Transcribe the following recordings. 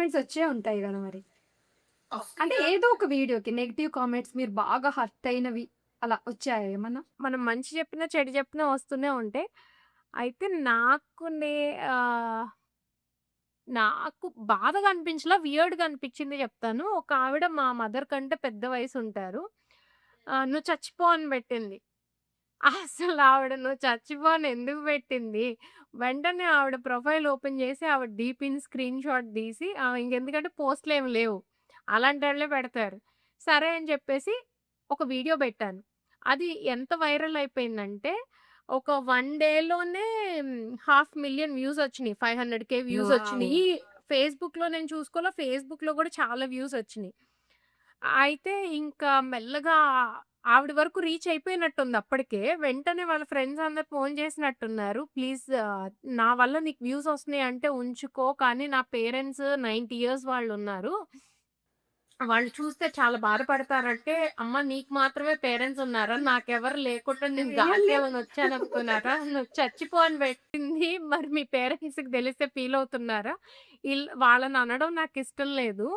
Comments వచ్చే ఉంటాయి గదా! మరి. అంటే వస్తాయిగా. ఏదో ఒక వీడియోకి నెగెటివ్ కామెంట్స్ మీరు బాగా హర్ట్ అయినవి అలా వచ్చాయా ఏమన్నా? మనం మంచి చెప్పినా, చెడు చెప్పినా వస్తూనే ఉంటాయి. అయితే ఆహ్, నాకు బాధగా అనిపించలా. వియర్డ్‌గా అనిపించింది చెప్తాను. ఒక ఆవిడ మా మదర్ కంటే పెద్ద వయసుంటారు. "నువ్వు చచ్చిపో" అని పెట్టింది. అసలావిడ "నువ్వు చచ్చిపో" అని ఎందుకు పెట్టింది? వెంటనే ఆవిడ ప్రొఫైల్ ఓపెన్ చేసి ఆవిడ డీపీని స్క్రీన్ షాట్ తీసి ఇంకెందుకంటే పోస్ట్‌లేమి లేవు. అలాంటోళ్ళే పెడతారు. సరే అని చెప్పేసి ఒక వీడియో పెట్టాను. అది ఎంత వైరల్ అయిపోయిందంటే ఒక 1 డేలోనే 500,000 వ్యూస్ వచ్చినియి. 500,000 వ్యూస్ వావ్! వచ్చినియి. ఫేస్‌బుక్‌లో నేను చూసుకోలా. ఫేస్‌బుక్‌లో కూడా చాలా వ్యూస్ వచ్చినియి. అయితే ఇంకా మెల్లగా ఆవిడ వరకు రీచ్ అయిపోయినట్టుంది అప్పటికే. వెంటనే వాళ్ళ ఫ్రెండ్స్ అందరూ ఫోను చేసినట్టున్నారు. "ప్లీజ్ నా వల్ల నీకు వ్యూస్ వస్తున్నాయి అంటే ఉంచుకో. కానీ నా పేరెంట్స్ 90 ఇయర్స్ వాళ్ళున్నారు. వాళ్ళు చూస్తే చాలా బాధపడతారంటే, అమ్మ నీకు మాత్రమే పేరెంట్స్ ఉన్నారా? నాకెవరు లేకుండా నేను రియల్లీ? గాలికేమైనా వచ్చాననుకున్నారా? నువ్వు చచ్చిపో అని పెట్టింది. మరి మీ పేరెంట్స్‌కి తెలిస్తే ఫీల్ అవుతున్నారా? వాళ్ళని అనడం నాకిష్టం లేదు.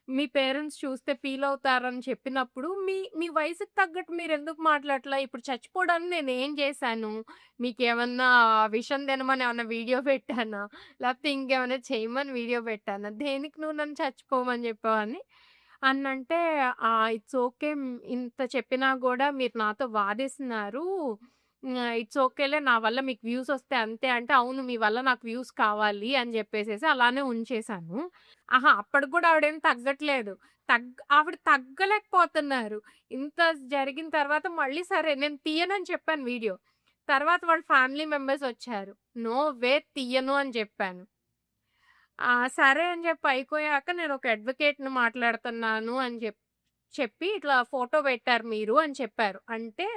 మీ పేరెంట్స్ చూస్తే ఫీల్ అవుతారని చెప్పినప్పుడు, మీ మీ వయసుకి తగ్గట్టు మీరెందుకు మాట్లాడట్లా? ఇప్పుడు చచ్చిపోవడానికి నేనేం చేశాను? మీకేమన్నా విషం తినమని ఏమన్నా వీడియో పెట్టానా? లేకపోతే ఇంకేమైనా చేయమని వీడియో పెట్టానా? దేనికి నువ్వు నన్ను చచ్చిపోమని చెప్పావని అన్నంటే, ఇట్స్ ఓకే. ఇంత చెప్పినా గూడా మీరు నాతో వాదిస్తున్నారు. ఇట్స్ ఓకేలే నా వల్ల మీకు వ్యూస్ వస్తే అంతే అంటే, అవును మీ వల్ల నాకు వ్యూస్ కావాలి అని జెప్పేసేసి అలానే ఉంచేశాను. అప్పటికి గూడా ఆవిడేం తగ్గట్లేదు. ఆవిడ తగ్గలేకపోతున్నారు. ఇంత జరిగిన తర్వాత మళ్ళీ సరే నేను తీయనని చెప్పాను వీడియో. తర్వాత వాళ్ళ ఫ్యామిలీ మెంబర్స్ ఒచ్చారు. "నో వే తీయను" అని జెప్పాను. సరే అని జెప్పి అయిపోయాక నేనొక అడ్వొకేట్‌ని మాట్లాడుతున్నాను అని చెప్పి ఇట్లా ఫోటో పెట్టారు మీరు అని చెప్పారు. అంటే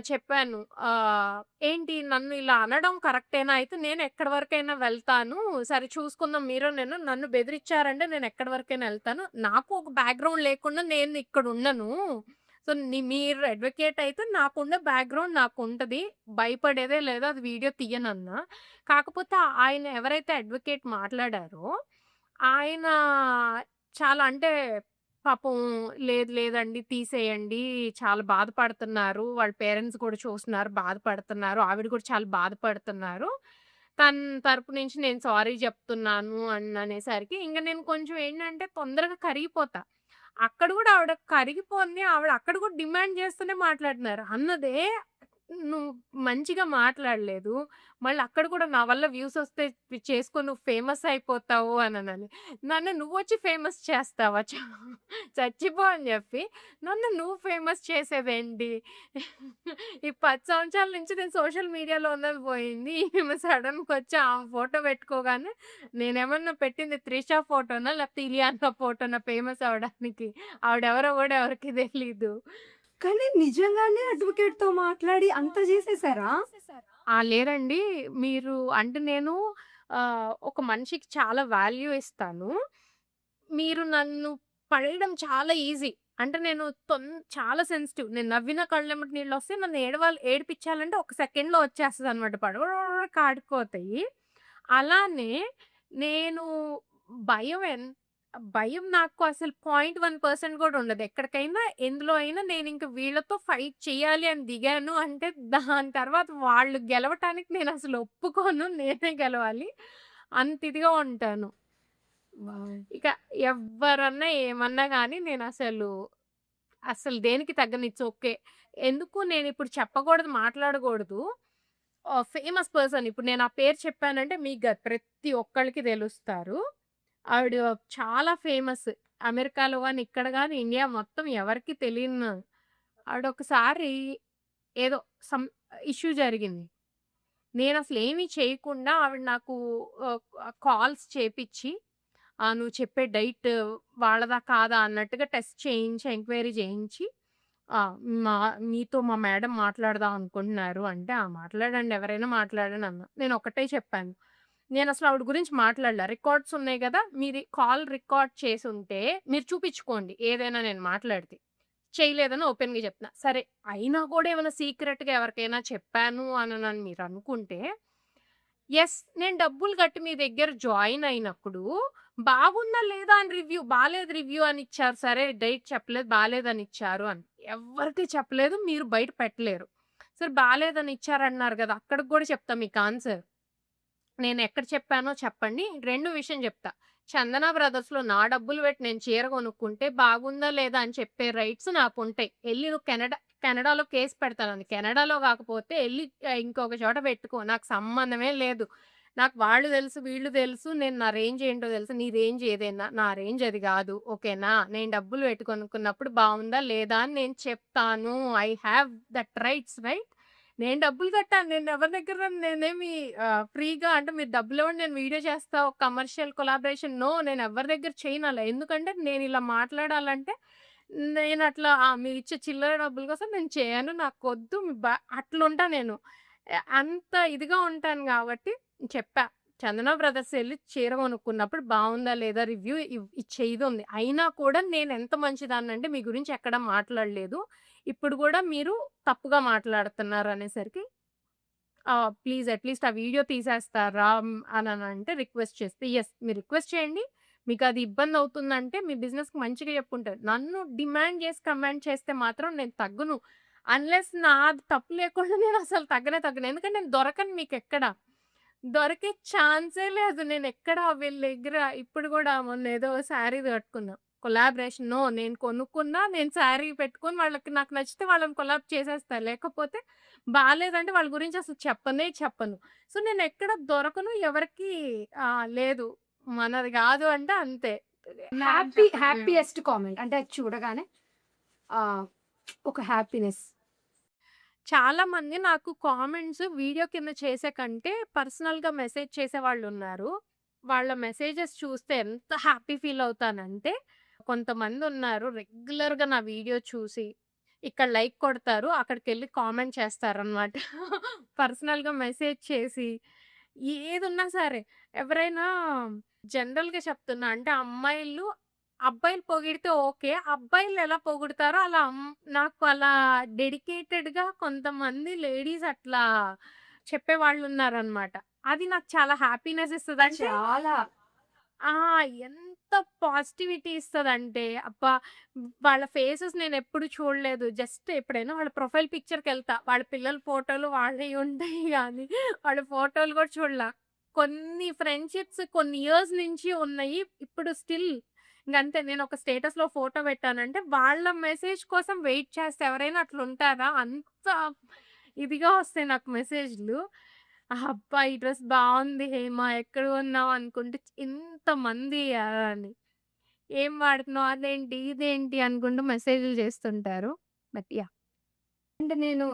చెప్పాను. ఆహ్, ఏంటి నన్ను ఇలా అనడం కరెక్టేనా? అయితే నేనెక్కడి వరకైనా వెళ్తాను. సరే చూసుకుందాం మీరు నేను. నన్ను బెదిరిచ్చారంటే నేనెక్కడి వరకైనా ఎళ్తాను. నాకు ఒక బ్యాక్‌గ్రౌండ్ లేకుండా నేను ఇక్కడుండను. సో, మీరు అడ్వొకేట్ అయితే నాకున్న బ్యాక్‌గ్రౌండ్ నాకుంటది. భయపడేదే లేదు. అది వీడియో తీయనన్నా. కాకపోతే ఆయన ఎవరైతే అడ్వొకేట్ మాట్లాడారో, ఆయన చాలా అంటే పాపం లేదు లేదండి తీసేయండి. చాలా బాధపడుతున్నారు. వాళ్ళ పేరెంట్స్ కూడా చూస్తున్నారు. బాధపడుతున్నారు. ఆవిడ కూడా చాలా బాధపడుతున్నారు. తన తరపు నుంచి నేను సారీ చెప్తున్నాను అనేసరికి ఇంక నేను కొంచెం ఏంటంటే తొందరగా కరిగిపోతా. అక్కడ గూడా ఆవిడ కరిగిపోంది. ఆవిడ అక్కడ కూడా డిమాండ్ చేస్తూనే మాట్లాడుతున్నారు. అన్నదే నువ్వు మంచిగా మాట్లాడలేదు. మళ్ళీ అక్కడ కూడా నా వల్ల వ్యూస్ వస్తే చేసుకొని నువ్వు ఫేమస్ అయిపోతావు అననని. నన్ను నువ్వొచ్చి ఫేమస్ చేస్తావా? చచ్చిపో అని జెప్పి, నన్ను నువ్వు ఫేమస్ చేసేదేంటి? ఈ 10 సంవత్సరాల నుంచి నేను సోషల్ మీడియాలో ఉన్నది పోయింది. ఈమె సడెన్‌గొచ్చి ఆమె ఫోటో పెట్టుకోగానే నేనేమన్నా పెట్టింది త్రిష ఫోటోనా? లేకపోతే ఇలియానా ఫోటోనా ఫేమస్ అవ్వడానికి? ఆవిడెవరో గూడా ఎవరికీ తెలీదు. కానీ నిజంగానే అడ్వొకేట్‌తో మాట్లాడి అంత జేసేసారా? లేదండి. మీరు అంటే నేను ఒక మనిషికి చాలా వాల్యూ ఇస్తాను. మీరు నన్ను పడేయడం చాలా ఈజీ. అంటే నేను చాలా సెన్సిటివ్. నేను నవ్విన కళ్ళెమ్మట నీళ్ళొస్తాయి. నన్ను ఏడిపిచ్చాలంటే ఒక సెకండ్‌లో వచ్చేస్తదనమాట. కాడిపోతాయి. అలానే నేను భయం ఎన్ భయం నాకు అసలు 0.1% కూడా ఉండదు. ఎక్కడికైనా, ఎందులో అయినా నేనింక వీళ్ళతో ఫైట్ చేయాలి అని దిగాను అంటే, దాని తర్వాత వాళ్ళు గెలవటానికి నేనసలు ఒప్పుకోను. నేనే గెలవాలి. అంత ఇదిగా ఉంటాను. వావ్! ఇక ఎవ్వరన్నా ఏమన్నా గాని అసలు దేనికి తగ్గను. It's okay. ఎందుకు నేనిప్పుడు చెప్పకూడదు, మాట్లాడకూడదు. ఫేమస్ పర్సన్ ఇప్పుడు నేను ఆ పేరు చెప్పానంటే మీకు గాదు ప్రతి ఒక్కళ్ళకి తెలుస్తారు. ఆవిడ చాలా ఫేమస్. అమెరికాలో గాని, ఇక్కడ గాని, ఇండియా మొత్తం ఎవరికీ తెలియని ఆవిడొకసారి ఏదో సమ్ ఇష్యూ జరిగింది. నేనసలేమి చేయకుండా ఆవిడ నాకు కాల్స్ చేపిచ్చి, "నువ్వు చెప్పే డైట్ వాళ్ళదా? కాదా?" అన్నట్టుగా టెస్ట్ చేయించి, ఎంక్వైరీ చేయించి, "ఆ! మా మీతో మా మేడం మాట్లాడదాం అనుకుంటున్నారు" అంటే, మాట్లాడండి ఎవరైనా మాట్లాడండి" అన్నా. నేనొక్కటే చెప్పాను. నేనసలు ఆవిడ గురించి మాట్లాడలా. రికార్డ్స్ ఉన్నాయి గదా! మీది కాల్ రికార్డ్ చేసుంటే మీరు చూపిచ్చుకోండి ఏదైనా నేను మాట్లాడితే. చేయలేదని ఓపెన్‌గా చెప్తున్నా. సరే అయినా గూడా ఏమైనా సీక్రెట్‌గా ఎవరికైనా చెప్పాను మీరనుకుంటే, యెస్. నేను డబ్బులు కట్టి మీ దగ్గర జాయిన్ అయినప్పుడు బాగుందా లేదా అని రివ్యూ, బాలేదు రివ్యూ అని ఇచ్చారు. సరే డైట్ చెప్పలేదు, బాలేదని ఇచ్చారు అని. ఎవ్వరికీ చెప్పలేదు. మీరు బయట పెట్టలేరు. సరే బాలేదని ఇచ్చారన్నారు గదా! అక్కడికి గూడా చెప్తా మీకు ఆన్సర్. నేనెక్కడ చెప్పానో చెప్పండి. 2 విషయం చెప్తా. 'చందన బ్రదర్స్‌లో' నా డబ్బులు పెట్టి నేను చీర కొనుక్కుంటే బాగుందా లేదా అని చెప్పే రైట్స్ నాకుంటాయి. ఎళ్లి నువ్వు కెనడాలో కేస్ పెడతానని. కెనడాలో కాకపోతే ఎళ్లి ఇంకొక చోట పెట్టుకో. నాకు సంబంధమే లేదు. నాకు వాళ్ళు తెలుసు, వీళ్ళు తెలుసు. నేను నా రేంజ్ ఏంటో తెలుసు. నీ రేంజ్ ఏదైనా నా రేంజ్ అది గాదు. ఓకేనా? నేను డబ్బులు పెట్టి కొనుక్కున్నప్పుడు బావుందా లేదా అని నేను చెప్తాను. I have that rights right? నేను డబ్బులు కట్టాను. నేను ఎవరి దగ్గర నేనేమి ఫ్రీగా అంటే మీరు డబ్బులివ్వండి నేను వీడియో చేస్తా. ఒక కమర్షియల్ కొలాబరేషన్ నో. నేను ఎవరి దగ్గర చేయను అలా. ఎందుకంటే నేను ఇలా మాట్లాడాలంటే నేనట్లా మీరిచ్చే చిల్లర డబ్బుల కోసం నేను చేయను. నాకొద్దు అట్లుంటా నేను. అంత ఇదిగా ఉంటాను గాబట్టి చెప్పా. 'చందన బ్రదర్స్' ఎళ్లి చీర కొనుక్కున్నప్పుడు బావుందా లేదా రివ్యూ ఇచ్చే ఇదుంది. అయినా కూడా నేనెంత మంచిదాన్నంటే మీ గురించి ఎక్కడ మాట్లాడలేదు. ఇప్పుడు గూడా మీరు తప్పుగా మాట్లాడుతున్నారనేసరికి ప్లీజ్ అట్‌లీస్ట్ ఆ వీడియో తీసేస్తారా అననంటే రిక్వెస్ట్ చేస్తే, యెస్ మీరు రిక్వెస్ట్ చేయండి. మీకది ఇబ్బందవుతుందంటే మీ బిజినెస్‌కి మంచిగా చెప్పుంటారు. నన్ను డిమాండ్ చేసి కమాండ్ చేస్తే మాత్రం నేను తగ్గను. అన్‌లెస్ నాది తప్పు లేకుండా నేనసలు తగ్గనే తగ్గను. ఎందుకంటే నేను దొరకను మీకెక్కడ. దొరికే ఛాన్సే లేదు. నేనెక్కడ వీళ్ళ దగ్గర ఇప్పుడు గూడా మొన్నేదో శారీది కట్టుకున్నా. Collaboration no. నేను కొనుక్కున్నా, నేను శారీ పెట్టుకొని వాళ్ళకి నాకు నచ్చితే వాళ్ళని కొలాబ్ చేసేస్తా. లేకపోతే బాలేదంటే వాళ్ళ గురించి అసలు చెప్పనే చెప్పను. సో, నేనెక్కడ దొరకను. ఎవరికీ లేదు. మనది గాదు అంటే అంతే. హ్యాపీయెస్ట్ కామెంట్ అంటే అది చూడగానే ఆహ్, ఒక హ్యాపీనెస్. చాలా మంది నాకు కామెంట్స్ వీడియో కింద చేసే కంటే పర్సనల్‌గా మెసేజ్ చేసేవాళ్ళున్నారు. వాళ్ళ మెసేజెస్ చూస్తే ఎంత హ్యాపీ ఫీల్ అవుతానంటే, కొంతమందున్నారు రెగ్యులర్‌గా నా వీడియో చూసి, ఇక్కడ లైక్ కొడతారు. అక్కడికెళ్ళి కామెంట్ చేస్తారనమాట. పర్సనల్‌గా మెసేజ్ చేసి, ఏదున్నా సరే ఎవరైనా జనరల్‌గా చెప్తున్నా అంటే అబ్బాయిలు పొగిడితే ఓకే. అబ్బాయిలు ఎలా పొగుడుతారో అలా నాకు అలా డెడికేటెడ్‌గా కొంతమంది లేడీస్ అట్లా చెప్పేవాళ్ళున్నారనమాట. అది నాకు చాలా హ్యాపీనెస్ ఇస్తది. అంటే చాలా ఆ! ఎంత పాజిటివిటీ ఇస్తదంటే, అబ్బా! వాళ్ళ ఫేసెస్ నేనెప్పుడు చూడలేదు. జస్ట్ ఎప్పుడైనా వాళ్ళ ప్రొఫైల్ పిక్చర్‌కెళ్తా. వాళ్ళ పిల్లల ఫోటోలు వాళ్ళయి ఉంటాయి గానీ, వాళ్ళ ఫోటోలు గూడా చూడలా. కొన్ని ఫ్రెండ్‌షిప్స్ కొన్ని ఇయర్స్ నుంచి ఉన్నాయి. ఇప్పుడు స్టిల్ ఇంగంతే నేనొక స్టేటస్‌లో ఫోటో పెట్టానంటే, వాళ్ళ మెసేజ్ కోసం వెయిట్ చేస్తా. ఎవరైనా అట్లుంటారా? అంత ఇదిగా వస్తాయి నాకు మెసేజ్‌లు. అబ్బా! ఈ డ్రెస్ బావుంది హేమ. ఎక్కడ కొన్నావు అనుకుంటే ఇంతమంది అని. ఏం వాడుతున్నావు? అదేంటి? ఇదేంటి? అనుకుంటూ మెసేజ్‌లు చేస్తుంటారు. But yeah! అంటే నేను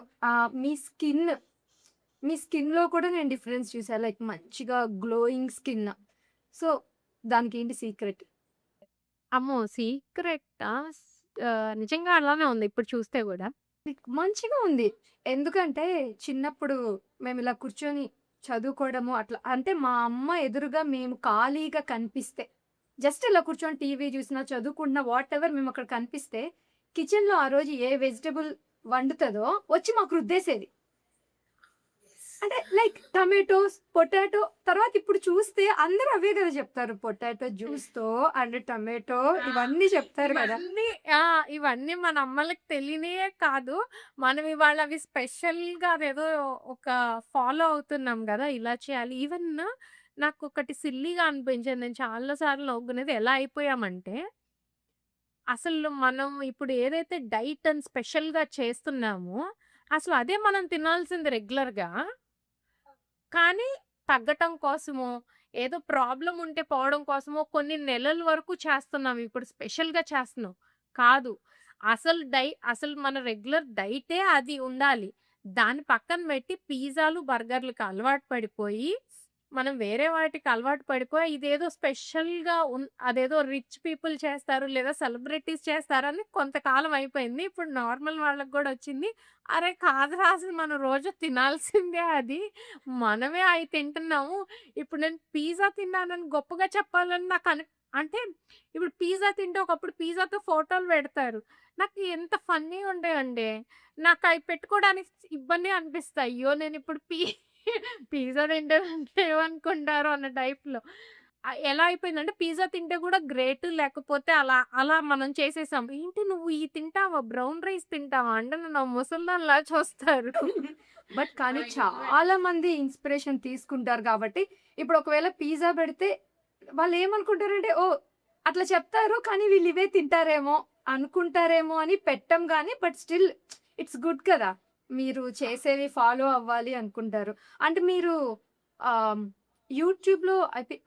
మీ స్కిన్‌లో కూడా నేను డిఫరెన్స్ చూసా. లైక్ మంచిగా గ్లోయింగ్ స్కిన్. సో, దానికేంటి సీక్రెట్? అమ్మో! సీక్రెటా? నిజంగా అలానే ఉంది ఇప్పుడు చూస్తే గూడా. మంచిగా ఉంది. ఎందుకంటే చిన్నప్పుడు మేమిలా కూర్చొని చదువుకోవడము అట్లా అంటే మా అమ్మ ఎదురుగా మేము ఖాళీగా కనిపిస్తే జస్ట్ ఇలా కూర్చొని టీవీ చూసినా, చదువుకుంటున్నా వాటెవర్ మేమక్కడ కనిపిస్తే కిచెన్‌లో ఆ రోజు ఏ వెజిటబుల్ వండుతదో వచ్చి మాకు రుద్దేసేది. అంటే లైక్ టమాటోస్, పొటాటో తర్వాత ఇప్పుడు చూస్తే అందరూ అవే గదా చెప్తారు. పొటాటో జ్యూస్‌తో అండ్ టమాటో ఇవన్నీ చెప్తారు గదా! ఇవన్నీ ఆ! ఇవన్నీ మన అమ్మలకి తెలియనియే కాదు. మనం ఇవాళ అవి స్పెషల్‌గా అదేదో ఒక ఫాలో అవుతున్నాం గదా! ఇలా చేయాలి. ఈవెన్ నాకొకటి సిల్లీగా అనిపించింది. నేను చాలా సార్లు నవ్వుకునేది. ఎలా అయిపోయామంటే, అసలు మనం ఇప్పుడు ఏదైతే డైట్ అని స్పెషల్‌గా చేస్తున్నామో, అసలు అదే మనం తినాల్సింది రెగ్యులర్‌గా. కానీ తగ్గటం కోసమో, ఏదో ప్రాబ్లమ్ ఉంటే పోవడం కోసమో కొన్ని నెలల వరకు చేస్తున్నాం. ఇప్పుడు స్పెషల్‌గా చేస్తున్నాం. కాదు. అసలు మన రెగ్యులర్ డైటే అది ఉండాలి. దాన్ని పక్కన పెట్టి పిజ్జాలు, బర్గర్‌లకి అలవాటు పడిపోయి, మనం వేరే వాటికి అలవాటు పడిపోయి ఇదేదో స్పెషల్‌గా అదేదో రిచ్ పీపుల్ చేస్తారు లేదా సెలబ్రిటీస్ చేస్తారని కొంతకాలం అయిపోయింది. ఇప్పుడు నార్మల్ వాళ్ళకి గూడా వచ్చింది. అరే! కాదురా అసలు మనం రోజు తినాల్సిందే అది. మనమే అయి తింటున్నాము. ఇప్పుడు నేను పిజ్జా తిన్నానని గొప్పగా చెప్పాలని అంటే ఇప్పుడు పిజ్జా తింటే ఒకప్పుడు పిజ్జాతో ఫోటోలు పెడతారు. నాకు ఎంత ఫన్నీగా ఉంటాయంటే, నాకయి పెట్టుకోవడానికి ఇబ్బంది అనిపిస్తాయి. అయ్యో! నేనిప్పుడు పిజ్జా తింటే ఏమనుకుంటారో అన్న టైప్‌లో. ఎలా అయిపోయిందంటే పిజ్జా తింటే కూడా గ్రేట్ లేకపోతే అలా మనం చేసేసాం. "ఏంటి నువ్వు ఇయి తింటావా? బ్రౌన్ రైస్ తింటావా?" అంటే నన్ను ముసలిదానిలా చూస్తారు. బట్ కానీ అయిపోయింది. చాలా మంది ఇన్‌స్పిరేషన్ తీసుకుంటారు కాబట్టి, ఇప్పుడు ఒకవేళ పిజ్జా పెడితే వాళ్ళేమనుకుంటారంటే, ఓహ్! అట్లా చెప్తారు. కానీ వీళ్ళు ఇవే తింటారేమో, అనుకుంటారేమో అని పెట్టం గానీ, బట్ స్టిల్ ఇట్స్ గుడ్ కదా! మీరు చేసేవి ఫాలో అవ్వాలి అనుకుంటారు. అంటే మీరు ఆహ్, యూట్యూబ్‌లో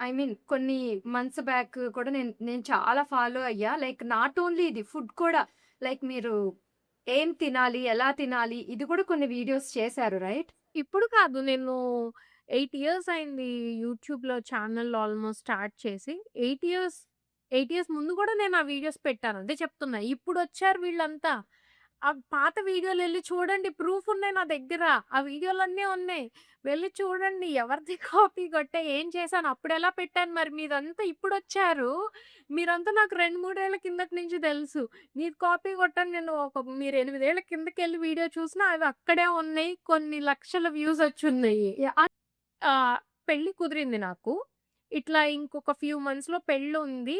ఐ మీన్ కొన్ని మంత్స్ బ్యాక్ కూడా నేను నేను చాలా ఫాలో అయ్యా. లైక్ నాట్ ఓన్లీ ఇది ఫుడ్ కూడా. లైక్ మీరు ఏం తినాలి? ఎలా తినాలి? ఇది కూడా కొన్ని వీడియోస్ చేశారు రైట్? ఇప్పుడు కాదు. నేను 8 ఇయర్స్ అయింది యూట్యూబ్‌లో ఛానెల్ ఆల్‌మోస్ట్ స్టార్ట్ చేసి. 8 ఇయర్స్ ముందు గూడా నేను ఆ వీడియోస్ పెట్టాను. అదే చెప్తున్నా. ఇప్పుడొచ్చారు వీళ్ళంతా. ఆ పాత వీడియోలెళ్లి చూడండి. ప్రూఫ్ ఉన్నాయి నా దగ్గర. ఆ వీడియోలన్నీ ఉన్నాయి. వెళ్లి చూడండి. ఎవరిది కాపీ కొట్టా, ఏం చేశాను, అప్పుడెలా పెట్టాను మరి మీరంతా ఇప్పుడొచ్చారు. మీరంతా నాకు 2, 3 ఏళ్ల కిందటి నుంచి తెలుసు. నీది కాపీ కొట్టాను నేను మీరు 8 ఏళ్ల కిందకెళ్ళి వీడియో చూసినా అవి అక్కడే ఉన్నాయి. కొన్ని లక్షల వ్యూస్ వచ్చున్నాయి. యాహ్! పెళ్లి కుదిరింది నాకు. ఇట్లా ఇంకొక ఫ్యూ మంత్స్‌లో పెళ్లుంది.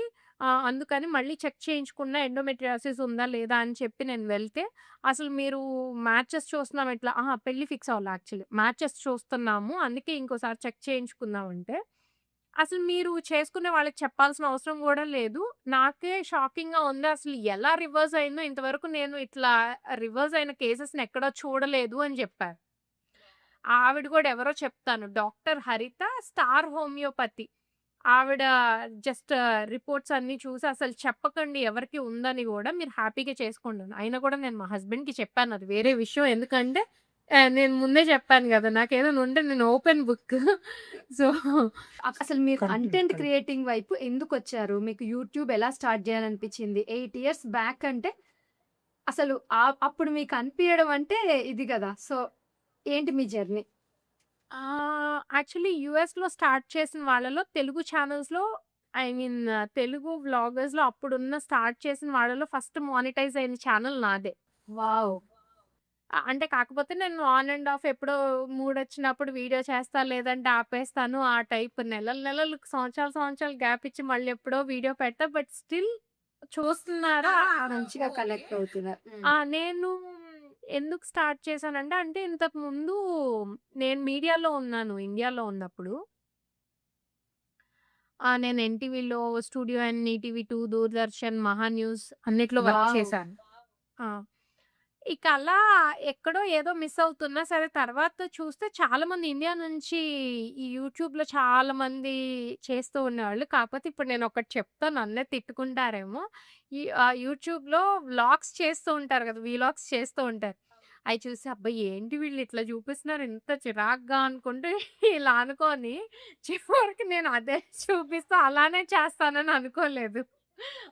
అందుకని మళ్ళీ చెక్ చేయించుకున్న ఎండోమెట్రియాసిస్ ఉందా లేదా అని చెప్పి నేను వెళ్తే, అసలు మీరు మ్యాచెస్ చూస్తున్నాం ఇట్లా పెళ్లి ఫిక్స్ అవ్వలే యాక్చువల్లీ. మ్యాచెస్ చూస్తున్నాము. అందుకే ఇంకోసారి చెక్ చేయించుకుందాం అంటే, అసలు మీరు చేసుకునే వాళ్ళకి చెప్పాల్సిన అవసరం గూడా లేదు. నాకే షాకింగ్‌గా ఉంది. అసలు ఎలా రివర్స్ అయిందో ఇంతవరకు నేను ఇట్లా రివర్స్ అయిన కేసెస్‌ని ఎక్కడా చూడలేదు అని జెప్పారు. ఆవిడ గూడా ఎవరో చెప్తాను. డాక్టర్ హరిత స్టార్ హోమియోపతి. ఆవిడ జస్ట్ రిపోర్ట్స్ అన్నీ చూసి అసలు చెప్పకండి ఎవరికీ ఉందని గూడా మీరు హ్యాపీగా చేసుకోండి అని. అయినా కూడా నేను మా హస్బెండ్‌కి చెప్పాను. అది వేరే విషయం. ఎందుకంటే నేను ముందే చెప్పాను గదా! నాకేదైనా ఉంటే నేను ఓపెన్ బుక్. సో, అసలు మీరు కంటెంట్ కంటెంట్ కంటెంట్. క్రియేటింగ్ వైపు ఎందుకొచ్చారు? మీకు యూట్యూబ్ ఎలా స్టార్ట్ జేయాలనిపించింది? 8 ఇయర్స్ బ్యాక్ అంటే అసలు అప్పుడు మీకు అనిపియడం అంటే ఇది గదా! సో, ఏంటి మీ జర్నీ? యాక్చువల్లీ యూఎస్‌లో స్టార్ట్ చేసిన వాళ్ళలో తెలుగు ఛానెల్స్‌లో ఐ మీన్ తెలుగు వ్లాగర్స్‌లో అప్పుడున్న స్టార్ట్ చేసిన వాళ్ళలో ఫస్ట్ మానిటైజ్ అయిన ఛానెల్ నాదే. వావ్! అంటే కాకపోతే నేను ఆన్ అండ్ ఆఫ్ ఎప్పుడో మూడొచ్చినప్పుడు వీడియో చేస్తా, లేదంటే ఆపేస్తాను. ఆ టైప్ నెలలు, సంవత్సరాలు గ్యాప్ ఇచ్చి మళ్ళీ ఎప్పుడో వీడియో పెడతా. బట్ స్టిల్ చూస్తున్నారా? మంచిగా కనెక్ట్ అవుతున్నారు. హ్మ్. నేను ఎందుకు స్టార్ట్ చేశానంటే, అంటే ఇంతకుముందు నేను మీడియాలో ఉన్నాను ఇండియాలో ఉన్నప్పుడు. నేను ఎన్‌టీవీలో, స్టూడియో ఎన్, ఈటీవీ 2, దూరదర్శన్, మహా న్యూస్ అన్నిట్లో వర్క్ వావ్! చేశాను. ఆ! ఇక అలా ఎక్కడో ఏదో మిస్ అవుతున్నా సరే, తర్వాత చూస్తే చాలామంది ఇండియా నుంచి ఈ యూట్యూబ్‌లో చాలామంది చేస్తూ ఉండేవాళ్ళు. కాకపోతే ఇప్పుడు నేనొకటి చెప్తా నన్నే తిట్టుకుంటారేమో. యూట్యూబ్‌లో వ్లాగ్స్ చేస్తూ ఉంటారు కదా! వీలాగ్స్ చేస్తూ ఉంటారు. అయి చూసి అబ్బా! ఏంటి వీళ్ళు ఇట్లా చూపిస్తున్నారు ఇంత చిరాకుగా అనుకుంటూ ఇలా అనుకోని చివరికి నేను అదే చూపిస్తూ అలానే చేస్తానని అనుకోలేదు.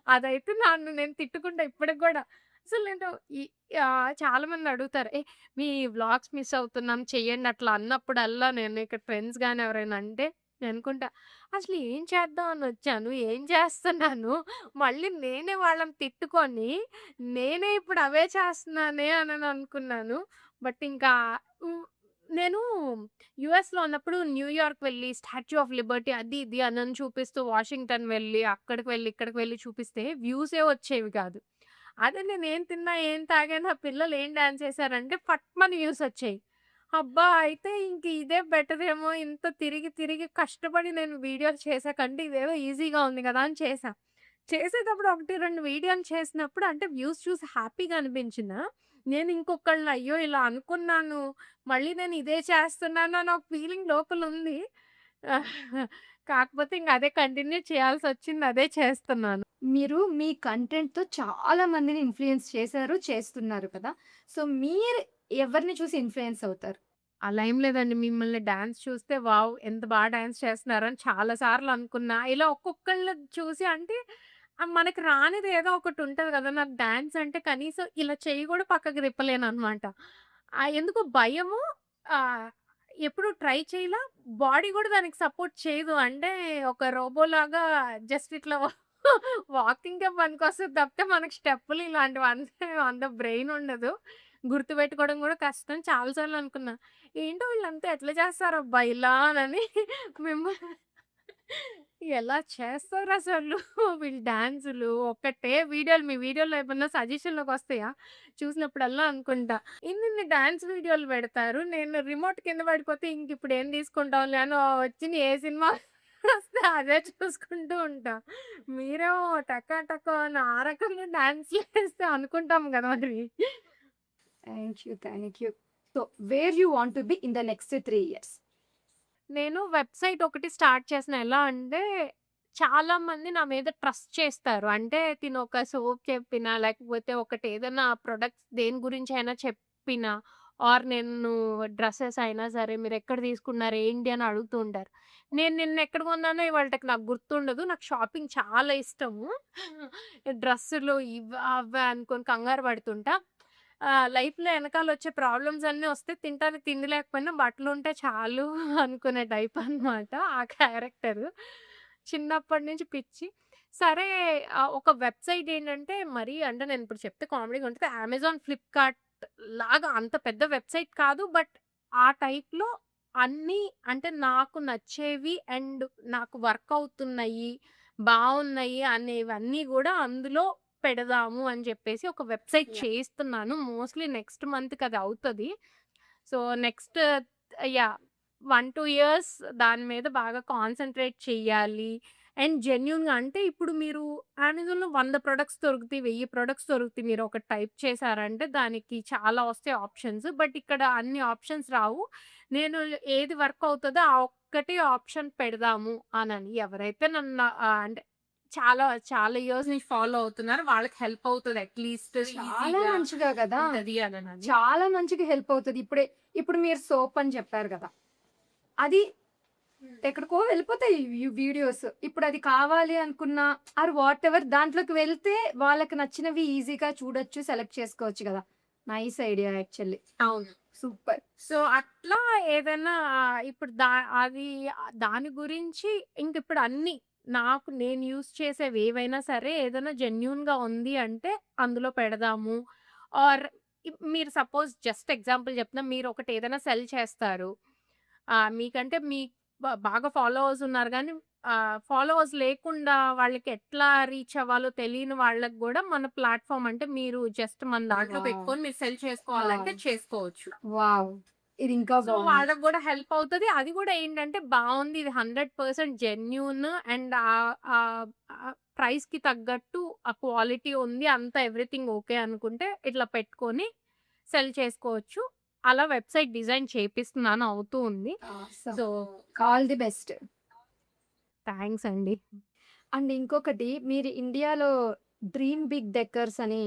అదైతే నన్ను నేను తిట్టుకుంటా ఇప్పటికి గూడా. అసలు నేను ఈ చాలామంది అడుగుతారు. మీ వ్లాగ్స్ మిస్ అవుతున్నాం చెయ్యండి అట్లా అన్నప్పుడల్లా నేను ఇక్కడ ఫ్రెండ్స్ గాని ఎవరైనా అంటే నేను అనుకుంటా అసలు ఏం చేద్దాం అని వచ్చాను? ఏం చేస్తున్నాను? మళ్ళీ నేనే వాళ్ళని తిట్టుకొని నేనే ఇప్పుడు అవే చేస్తున్నానే అని అనుకున్నాను. బట్ ఇంకా హ్మ్. నేను యూఎస్‌లో ఉన్నప్పుడు న్యూయార్క్ వెళ్ళి స్టాచ్యూ ఆఫ్ లిబర్టీ అది ఇది అని చూపిస్తూ వాషింగ్టన్ వెళ్ళి అక్కడికి వెళ్ళి, ఇక్కడికి వెళ్ళి చూపిస్తే వ్యూసే వచ్చేవి కాదు. అదే నేనేం తిన్నా, ఏం తాగాను, ఆ పిల్లలు ఏం డాన్స్ చేశారంటే ఫట్మని వ్యూసొచ్చాయి. అబ్బా! అయితే ఇంక ఇదే బెటరేమో ఇంత తిరిగి, తిరిగి కష్టపడి నేను వీడియోలు చేసే కంటే ఇదేదో ఈజీగా ఉంది గదా! అని చేశా. చేసేటప్పుడు 1, 2 వీడియోలు చేసినప్పుడు అంటే వ్యూస్ చూసి హ్యాపీగా అనిపించినా, నేను ఇంకొకళ్ళని అయ్యో! ఇలా అనుకున్నాను. మళ్ళీ నేను ఇదే చేస్తున్నాను అని ఒక ఫీలింగ్ లోపలుంది. కాకపోతే ఇంక అదే కంటిన్యూ చేయాల్సొచ్చింది. అదే చేస్తున్నాను. మీరు మీ కంటెంట్‌తో చాలా మందిని ఇన్‌ఫ్లూయెన్స్ చేశారు, చేస్తున్నారు కదా! సో, మీరు ఎవరిని చూసి ఇన్‌ఫ్లూయెన్స్ అవుతారు? అలా ఏం లేదండి. మిమ్మల్ని డాన్స్ చూస్తే వావ్! ఎంత డాన్స్ చేస్తున్నారని చాలా సార్లు అనుకున్నా. ఇలా ఒక్కొక్కళ్ళు చూసి అంటే మనకి రానిది ఏదో ఒకటి ఉంటది గదా! నాకు డాన్స్ అంటే కనీసం ఇలా చెయ్యి గూడా పక్కకి తిప్పలేననమాట. ఎందుకో భయము. ఆహ్, ఎప్పుడు ట్రై చేయలా. బాడీ గూడా దానికి సపోర్ట్ చేయదు. అంటే ఒక రోబోలాగా జస్ట్ ఇట్లా వాకింగ్‌కే పనికొస్తది తప్పితే మనకి స్టెప్పులు ఇలాంటివి అంత అంత బ్రెయిన్ ఉండదు. గుర్తుపెట్టుకోవడం గూడా కష్టం. చాలా సార్లు అనుకున్నా. ఏంటో వీళ్ళంతా ఎట్లా చేస్తారబ్బా ఇలా అని మిమ్మల్ని ఎలా చేస్తారసలు వీళ్ళు డాన్సులు ఒక్కటే వీడియోలు మీ వీడియోలో ఏమన్నా సజెషన్‌లోకొస్తాయా? చూసినప్పుడల్లా అనుకుంటా. ఇన్నిన్ని డాన్స్ వీడియోలు పెడతారు. నేను రిమోట్ కింద పడిపోతే ఇంకిప్పుడు ఏం తీసుకుంటాంలే అని వచ్చిన ఏ సినిమా వస్తే అదే చూసుకుంటూ ఉంటా. మీరేమో టక టక అని ఆ రకంగా డాన్స్‌లేస్తే అనుకుంటాం గదా మరి. Thank you. Thank you. So, where you want to be in the next 3 years? నేను వెబ్‌సైట్ ఒకటి స్టార్ట్ చేసిన. ఎలా అంటే, చాలామంది నా మీద ట్రస్ట్ చేస్తారు. అంటే తినొక సోప్ చెప్పినా, లేకపోతే ఒకటేదన్నా ప్రొడక్ట్స్ దేని గురించైనా చెప్పినా, ఆర్ నేను డ్రెసెస్ అయినా సరే, మీరెక్కడ తీసుకున్నారు, ఏంటి అని అడుగుతూ ఉంటారు. నేను నిన్న ఎక్కడ కొన్నానో ఇవాళటికి నాకు గుర్తుండదు. నాకు షాపింగ్ చాలా ఇష్టము. డ్రెస్సులు ఇవ్వా, అవ్వా అనుకోని కంగారు పడుతుంటా. లైఫ్‌లో ఎనకాలొచ్చే ప్రాబ్లమ్స్ అన్నీ వస్తే తినటానికి తిండి లేకపోయినా బట్టలుంటే చాలు అనుకునే టైప్ అనమాట. ఆ క్యారెక్టరు. చిన్నప్పటి నుంచి పిచ్చి. సరే ఒక వెబ్‌సైట్ ఏంటంటే మరీ అంటే నేనిప్పుడు చెప్తే కామెడీగా ఉంటది. అమెజాన్, ఫ్లిప్‌కార్ట్ లాగా అంత పెద్ద వెబ్‌సైట్ కాదు. బట్ ఆ టైప్‌లో అన్నీ అంటే నాకు నచ్చేవి అండ్ నాకు వర్క్ అవుతున్నయి, బావున్నయి అనేవన్నీ గూడా అందులో పెడదాము అని చెప్పేసి ఒక వెబ్‌సైట్ యాహ్! చేస్తున్నాను. మోస్ట్‌లీ నెక్స్ట్ మంత్‌కి అది అవుతది. So, next yeah! 1, 2 ఇయర్స్ దాని మీద బాగా కాన్సంట్రేట్ చెయ్యాలి. అండ్ జెన్యూన్‌గా అంటే ఇప్పుడు మీరు అమెజాన్‌లో 100 ప్రొడక్ట్స్ దొరుకుతాయి, 1000 ప్రొడక్ట్స్ దొరుకుతాయి. మీరు ఒకటి టైప్ చేశారంటే దానికి చాలా వస్తాయి ఆప్షన్స్. బట్ ఇక్కడ అన్ని ఆప్షన్స్ రావు. నేను ఏది వర్క్ అవుతదో ఆ ఒక్కటి ఆప్షన్ పెడదాము అనని. ఎవరైతే నన్ను అంటే చాలా చాలా ఇయర్స్ నుంచి ఫాలో అవుతున్నారు. వాళ్ళకి హెల్ప్ అవుతది అట్‌లీస్ట్ చాలా ఈజీగా మంచిగా గదా! ఉంటది అననని. చాలా మంచిగా హెల్ప్ అవుతది. ఇప్పుడు మీరు సోప్ అని చెప్పారు గదా! అది ఎక్కడికో వెళ్ళిపోతాయి వీడియోస్. ఇప్పుడది కావాలి అనుకున్న ఆర్ వాటెవర్ దాంట్లోకి వెళ్తే వాళ్ళకి నచ్చినవి ఈజీగా చూడొచ్చు, సెలెక్ట్ చేసుకోవచ్చు గదా! Nice idea actually. అవును. సూపర్. సో, అట్లా ఏదైనా ఇప్పుడు అది దాని గురించి ఇంకిప్పుడు అన్నీ నాకు నేను యూజ్ చేసేవి ఏవైనా సరే ఏదైనా జెన్యూన్‌గా ఉంది అంటే అందులో పెడదాము. ఆర్ మీరు సపోజ్ జస్ట్ ఎగ్జాంపుల్ చెప్తున్నా మీరొకటి ఏదైనా సెల్ చేస్తారు. మీకంటే బాగా ఫాలోవర్స్ ఉన్నారు గానీ ఫాలోవర్స్ లేకుండా వాళ్ళకి ఎట్లా రీచ్ అవ్వాలో తెలియని వాళ్ళకి గూడా మన ప్లాట్‌ఫార్మ్ అంటే మీరు జస్ట్ మన దాంట్లో వావ్! పెట్టుకొని మీరు సెల్ చేసుకోవాలంటే వావ్! చేసుకోవచ్చు. వావ్! ఇది ఇంకా సో, బావుంది. వాళ్ళకి గూడా హెల్ప్ అవుతది. అది గూడా ఏంటంటే బావుంది. ఇది 100% జెన్యూన్ అండ్ ప్రైస్‌కి తగ్గట్టు ఆ క్వాలిటీ ఉంది. అంతా ఎవ్రీథింగ్ ఓకే అనుకుంటే ఇట్లా పెట్టుకొని సెల్ చేసుకోవచ్చు. అలా వెబ్‌సైట్ డిజైన్ చేపిస్తున్నాను. అవుతూ ఉంది. Awesome. So, all the best. Thanks అండి. అండ్ ఇంకొకటి మీరు ఇండియాలో డ్రీమ్ బిగ్ డెకర్స్ అని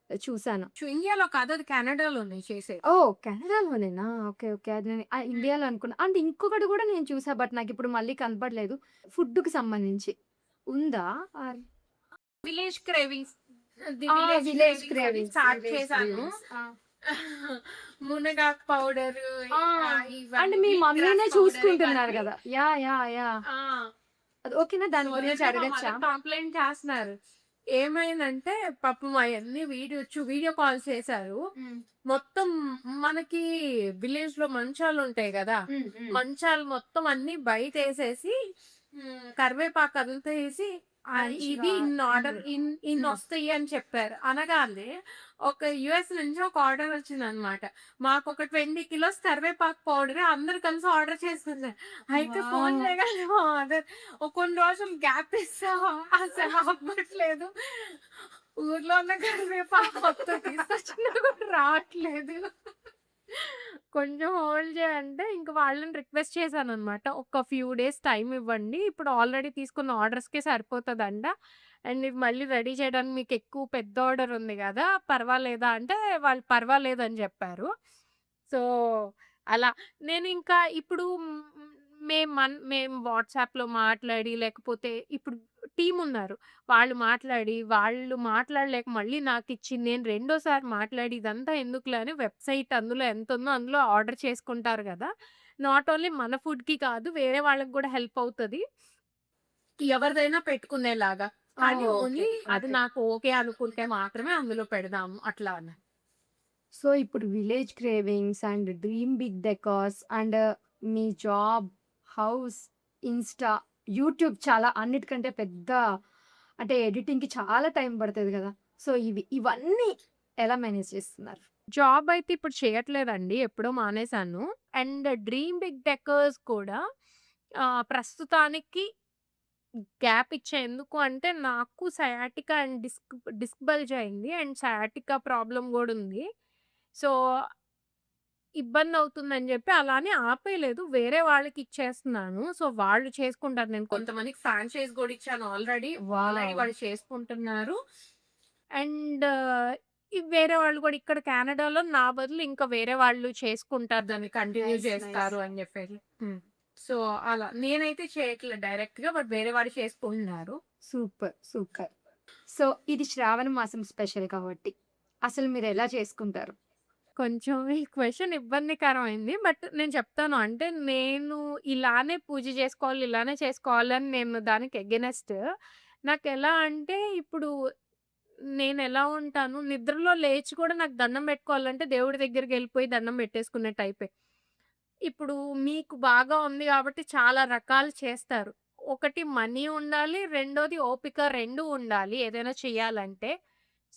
చూసాను. ఇండియాలో కాదు అది కెనడాలోనే చేసేది. ఓహ్! కెనడాలోనేనా? ఓకే. ఓకే. అది నేను ఇండియాలో అనుకున్నా. అండ్ ఇంకొకటి గూడా నేను చూసా. బట్ నాకిప్పుడు మళ్ళీ కనపడలేదు. ఫుడ్‌కి సంబంధించి. ఉందా? Or village cravings. ది ఆ! విలేజ్ విలేజ్ క్రేవింగ్స్ అని క్రేవింగ్స్. స్టార్ట్ విలేజ్ చేశాను. క్రేవింగ్స్. ఆ! మునగాకు పౌడరు ఆ! అంటే ఇవన్నీ మీ వీట్ గ్రాస్ మమ్మీనే పౌడర్ చూసుకుంటున్నారు ఇవన్నీ గదా! యాహ్! యాహ్! యాహ్! ఆ! అది ఓకేనా? దాని గురించి మొన్ననే మా అడగచ్చా? మదర్ కంప్లెయింట్ చేస్తున్నారు. ఏమైందంటే పాపం అయన్నీ వీడియో కాల్స్ చేశారు. హ్మ్. మొత్తం మనకి విలేజ్‌లో మంచాలుంటాయి గదా! హ్మ్. హ్మ్. మంచాలు మొత్తం అన్నీ బయటేసేసి కరివేపాకు అదంతా ఏసి ఇది మంచిగా ఇన్ని ఆర్డర్ హ్మ్. హ్మ్. ఇన్నొస్తాయి అని చెప్పారు. అనగానే ఒక యూఎస్ నుంచి ఒక ఆర్డర్ వచ్చిందనమాట. మాకొక 20 కిలోస్ కరివేపాకు పౌడర్ అందరూ కలిసి ఆర్డర్ చేసుకున్నారు. అయితే ఫోన్ వావ్! చేయగానే మా మదర్ కొన్ని రోజులు గ్యాప్ ఇస్తావా? అసలు అవ్వట్లేదు. ఊర్లో ఉన్న కరివేపాకు మొత్తం తీసుకొచ్చినా కూడా రావట్లేదు. కొంచెం హోల్డ్ చేయంటే ఇంక వాళ్ళని రిక్వెస్ట్ చేశాననమాట. ఒక ఫ్యూ డేస్ టైమ్ ఇవ్వండి. ఇప్పుడు ఆల్రెడీ తీసుకున్న ఆర్డర్స్‌కే సరిపోతదంట. అండ్ ఇది మళ్ళీ రెడీ చేయడానికి మీకెక్కువ పెద్ద ఆర్డర్ ఉంది గదా! పర్వాలేదా అంటే వాళ్ళు పర్వాలేదని జెప్పారు. సో, అలా నేనింకా ఇప్పుడు మేము వాట్సాప్‌లో మాట్లాడి లేకపోతే ఇప్పుడు టీమున్నారు. వాళ్ళు మాట్లాడలేక మళ్ళీ నాకిచ్చి నేను రెండోసారి మాట్లాడి ఇదంతా ఎందుకులే అని వెబ్‌సైట్ అందులో ఎంతుందో అందులో ఆర్డర్ చేసుకుంటారు గదా! నాట్ ఓన్లీ మన ఫుడ్‌కి కాదు వేరే వాళ్ళకి గూడా హెల్ప్ అవుతది. ఎవరిదైనా పెట్టుకునేలాగా. ఆ! కానీ ఓకే. ఓన్లీ అది ఓకే. నాకు ఓకే అనుకుంటే మాత్రమే అందులో పెడదాము అట్లా అని. సో, ఇప్పుడు village cravings and dream big decors and మీ జాబ్, హౌస్, ఇన్‌స్టా, యూట్యూబ్ చాలా అన్నిటికంటే పెద్ద అంటే ఎడిటింగ్‌కి చాలా టైం పడతది గదా! సో, ఇవన్నీ ఎలా మేనేజ్ చేస్తున్నారు? జాబ్ అయితే ఇప్పుడు చేయట్లేదండి. ఎప్పుడో మానేశాను. అండ్ డ్రీమ్ బిగ్ డెకర్స్ కూడా ప్రస్తుతానికి గ్యాప్ ఇచ్చా. ఎందుకు అంటే నాకు సయాటికా అండ్ డిస్క్ బల్జ్ అయింది. అండ్ సయాటికా ప్రాబ్లమ్ గూడా ఉంది. సో, ఇబ్బందవుతుందని జెప్పి అలా అని ఆపేయలేదు. వేరే వాళ్ళకిచ్చేస్తున్నాను. సో, వాళ్ళు చేసుకుంటారు. నేను కొంతమందికి ఫ్రాంచైజ్ గూడా ఇచ్చాను ఆల్రెడీ. Already wow! వాళ్ళు చేసుకుంటున్నారు. అండ్ వేరే వాళ్ళు గూడా ఇక్కడ కెనడాలో నా బదులు ఇంకా వేరే వాళ్ళు చేసుకుంటారు. దాన్ని కంటిన్యూ నైస్. నైస్. జేస్తారు అని జెప్పేసి. హ్మ్. సో, అలా. నేనైతే చేయట్లేదు డైరెక్ట్‌గా. బట్ వేరే వాళ్ళు చేసుకుంటున్నారు. సూపర్. సూపర్. సో, ఇది శ్రావణ మాసం స్పెషల్ కాబట్టి అసలు మీరెలా చేసుకుంటారు? కొంచెం ఈ క్వెషన్ ఇబ్బందికరమైంది. బట్ నేను చెప్తాను. అంటే నేను ఇలానే పూజ చేసుకోవాలి, ఇలానే చేసుకోవాలని నేను దానికి ఎగైనెస్ట్. నాకెలా అంటే ఇప్పుడు నేనెలా ఉంటాను, నిద్రలో లేచి కూడా నాకు దండం పెట్టుకోవాలంటే దేవుడి దగ్గరికెళ్ళిపోయి దండం పెట్టేసుకునే టైపే. ఇప్పుడు మీకు బాగా ఉంది గాబట్టి చాలా రకాలు చేస్తారు. ఒకటి మనీ ఉండాలి, రెండోది ఓపిక 2 ఉండాలి ఏదైనా చేయాలంటే.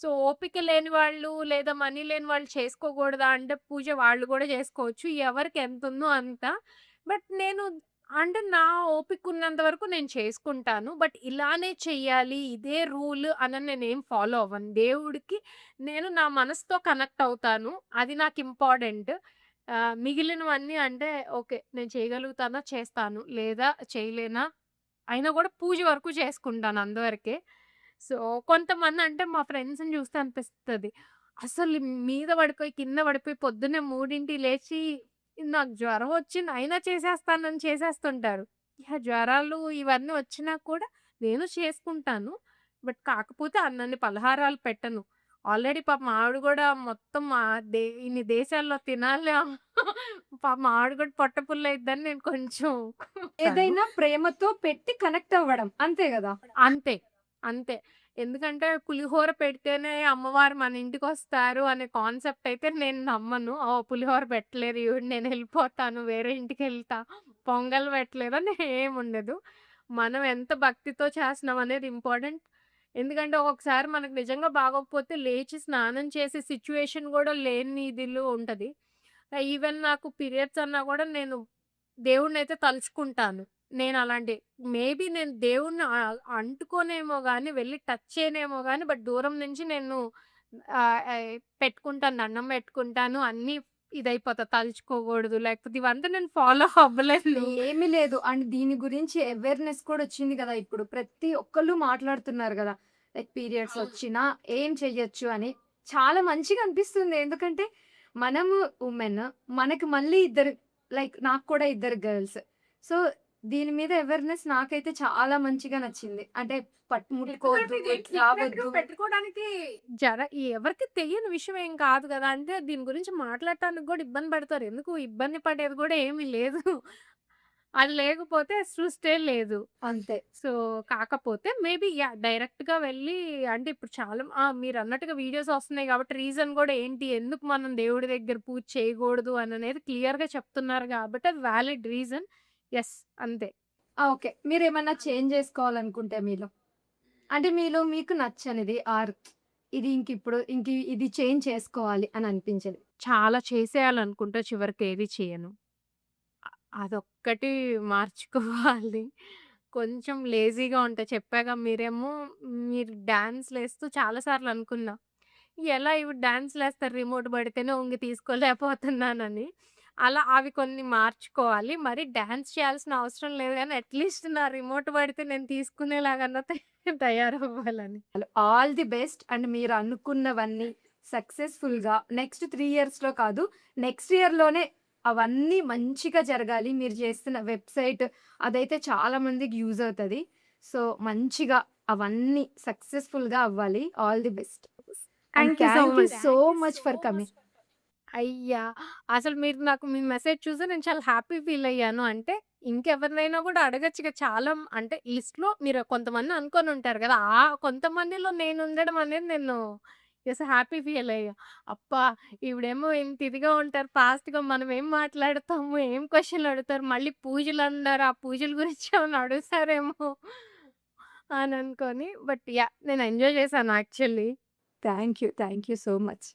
సో, ఓపిక లేని వాళ్ళు లేదా మనీ లేని వాళ్ళు చేసుకోకూడదా అంటే పూజ వాళ్ళు గూడా చేసుకోవచ్చు. ఎవరికి ఎంతుందో అంత. బట్ నేను అంటే నా ఓపికున్నంత వరకు నేను చేసుకుంటాను. బట్ ఇలానే చెయ్యాలి, ఇదే రూల్ అనని నేనేం ఫాలో అవ్వను. దేవుడికి నేను నా మనసుతో కనెక్ట్ అవుతాను. అది నాకు ఇంపార్టెంట్. మిగిలినవన్నీ అంటే ఓకే. నేను చేయగలుగుతానా? చేస్తాను. లేదా చేయలేనా? అయినా గూడా పూజ వరకు చేసుకుంటాను అంతవరకే. సో, కొంతమందంటే మా ఫ్రెండ్స్‌ని చూస్తే అనిపిస్తది. అసలు మీద పడిపోయి, కింద పడిపోయి పొద్దున్నే 3కి లేచి నాకు జ్వరం వచ్చింది అయినా చేసేస్తానని చేసేస్తుంటారు. జ్వరాలు ఇవన్నీ వచ్చినా కూడా నేను చేసుకుంటాను. బట్ కాకపోతే అన్నన్ని పలహారాలు పెట్టను. ఆల్రెడీ పాపం ఆవిడ గూడా మొత్తం ఇన్ని దేశాల్లో తినాలి పాపం ఆవిడ కూడా పొట్ట పుల్లయిద్దని నేను కొంచెం తాను. ఏదైనా ప్రేమతో పెట్టి కనెక్ట్ అవ్వడం. అంతే గదా! అంతే. అంతే. ఎందుకంటే పులిహోర పెడితేనే అమ్మవారు మన ఇంటికొస్తారు అనే కాన్సెప్ట్ అయితే నేను నమ్మను. ఓహ్! పులిహోర పెట్టలేదు ఈవిడ నేనెళ్ళిపోతాను వేరే ఇంటికెళ్తా. పొంగల్ పెట్టలేదని ఏముండదు. మనం ఎంత భక్తితో చేస్తున్నాం అనేది ఇంపార్టెంట్. ఎందుకంటే ఒక్కొక్కసారి మనకు నిజంగా బాగోకపోతే లేచి స్నానం చేసే సిట్యుయేషన్ గూడా లేని ఇదిలో ఉంటది. ఈవెన్ నాకు పీరియడ్స్ అన్నా గూడా నేను దేవుడినైతే తలుచుకుంటాను. నేనలాంటి మేబీ నేను దేవుడిని అంటుకోనేమో గాని, వెళ్లి టచ్ చేయనేమో గాని, బట్ దూరం నుంచి నేను పెట్టుకుంటాను. దండం పెట్టుకుంటాను. అన్నీ ఇదైపోతా. తలుచుకోకూడదు. లేకపోతే ఇవంతా నేను ఫాలో అవ్వలేదు. ఏమీ లేదు. అండ్ దీని గురించి అవేర్‌నెస్ కూడా వచ్చింది గదా! ఇప్పుడు ప్రతి ఒక్కళ్ళు మాట్లాడుతున్నారు గదా! లైక్ పీరియడ్స్ అవును. వచ్చినా ఏం చెయ్యొచ్చు అని. చాలా మంచిగా అనిపిస్తుంది. ఎందుకంటే మనము వుమెన్. మనకి మళ్ళీ ఇద్దరు లైక్ నాకు కూడా ఇద్దరు గర్ల్స్. సో, దీని మీద అవేర్‌నెస్ నాకైతే చాలా మంచిగా నచ్చింది. అంటే ముట్టుకోవద్దు, ఎందుకంటే ఇది ఇటు సీక్రెట్‌గా రావద్దు. పెట్టుకోవడానికి జర ఎవరికీ తెలియని విషయం ఏం కాదు గదా! అంటే దీని గురించి మాట్లాడటానికి గూడా ఇబ్బంది పడతారు. ఎందుకు ఇబ్బంది పడేది గూడా ఏమీ లేదు. అది లేకపోతే సృష్టే లేదు. అంతే. సో, కాకపోతే మేబీ డైరెక్ట్‌గా వెళ్ళి అంటే ఇప్పుడు చాలా మీరన్నట్టుగా వీడియోస్ వస్తున్నాయి కాబట్టి రీజన్ గూడా ఏంటి? ఎందుకు మనం దేవుడి దగ్గర పూజ చేయకూడదు అననేది క్లియర్‌గా చెప్తున్నారు గాబట్టి అది వాలిడ్ రీజన్. యెస్. అంతే. ఓకే. మీరేమన్నా చేంజ్ జేసుకోవాలనుకుంటే మీలో? అంటే మీలో మీకు నచ్చనిది ఆర్ ఇది చేంజ్ చేసుకోవాలి అని అనిపించేది. చాలా చేసేయాలనుకుంటా చివరికి ఏది చేయను. అ అదొక్కటి మార్చుకోవాలి. కొంచెం లేజీగా ఉంటా. చెప్పాగా మీరు డాన్స్‌లేస్తూ చాలా సార్లు అనుకున్నా. ఎలా ఇవి డాన్స్‌లేస్తారు రిమోట్ పడితేనే వంగి తీసుకోలేకపోతున్నానని. అలా అవి కొన్ని మార్చుకోవాలి. మరి డాన్స్ చేయాల్సిన అవసరం లేదు గానీ అట్‌లీస్ట్ నా రిమోట్ పడితే నేను తీసుకునేలాగన్నా తయారవ్వాలని. ఆల్ ది బెస్ట్ అండ్ మీరు అనుకున్నవన్నీ సక్సెస్‌ఫుల్‌గా నెక్స్ట్ 3 ఇయర్స్‌లో కాదు, నెక్స్ట్ ఇయర్‌లోనే అవన్నీ మంచిగా జరగాలి. మీరు చేస్తున్న వెబ్‌సైట్ అదైతే చాలా మందికి యూజ్ అవుతది. సో, మంచిగా అవన్నీ సక్సెస్‌ఫుల్‌గా అవ్వాలి. All the best. And thank you so thank you much. So much for coming. అయ్యా! అసలు మీరు నాకు మీ మెసేజ్ చూసి నేను చాలా హ్యాపీ ఫీల్ అయ్యాను. అంటే ఇంకెవరినైనా కూడా అడగొచ్చుగా చాలా అంటే లిస్ట్‌లో మీరు కొంతమంది అనుకోనుంటారు గదా! కొంతమందిలో నేనుండడం అనేది నేను యెస్. హ్యాపీ ఫీల్ అయ్యా. అబ్బా! ఈవిడేమో ఇంత ఇదిగా ఉంటారు ఫాస్ట్‌గా మనం ఏం మాట్లాడతాము, ఏం క్వెషన్‌లు అడుగుతారు, మళ్ళీ పూజలన్నారు. ఆ పూజల గురించి ఏమన్నా అడుగుతారేమో అని అనుకోని. But yeah! నేను ఎంజాయ్ చేశాను actually. Thank you. Thank you so much.